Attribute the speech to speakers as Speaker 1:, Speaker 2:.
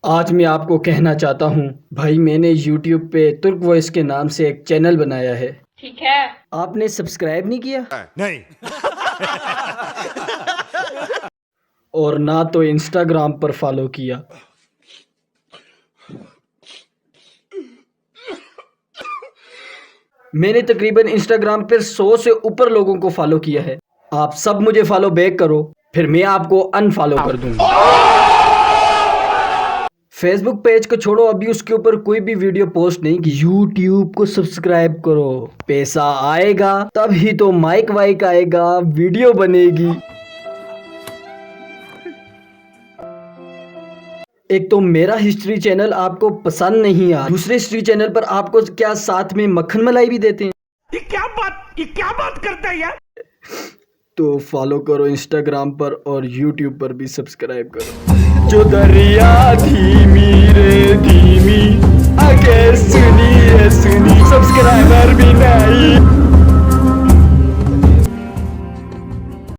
Speaker 1: आज मैं आपको कहना चाहता हूँ भाई, मैंने YouTube पे तुर्क वॉइस के नाम से एक चैनल बनाया है।
Speaker 2: ठीक है।
Speaker 1: आपने सब्सक्राइब नहीं किया?
Speaker 3: नहीं।
Speaker 1: और ना तो इंस्टाग्राम पर फॉलो किया। मैंने तकरीबन इंस्टाग्राम पर 100 से ऊपर लोगों को फॉलो किया है। आप सब मुझे फॉलो बैक करो, फिर मैं आपको अनफॉलो कर दूंगा। फेसबुक पेज को छोड़ो, अभी उसके ऊपर कोई भी वीडियो पोस्ट नहीं की। यूट्यूब को सब्सक्राइब करो, पैसा आएगा तभी तो माइक वाइक आएगा, वीडियो बनेगी। एक तो मेरा हिस्ट्री चैनल आपको पसंद नहीं आया, दूसरे हिस्ट्री चैनल पर आपको क्या साथ में मक्खन मलाई भी देते हैं।
Speaker 3: ये क्या बात करता है यार।
Speaker 1: तो फॉलो करो इंस्टाग्राम पर और यूट्यूब पर भी सब्सक्राइब करो। जो दरिया धीमी रे धीमी आगे सुनी सब्सक्राइबर भी नहीं।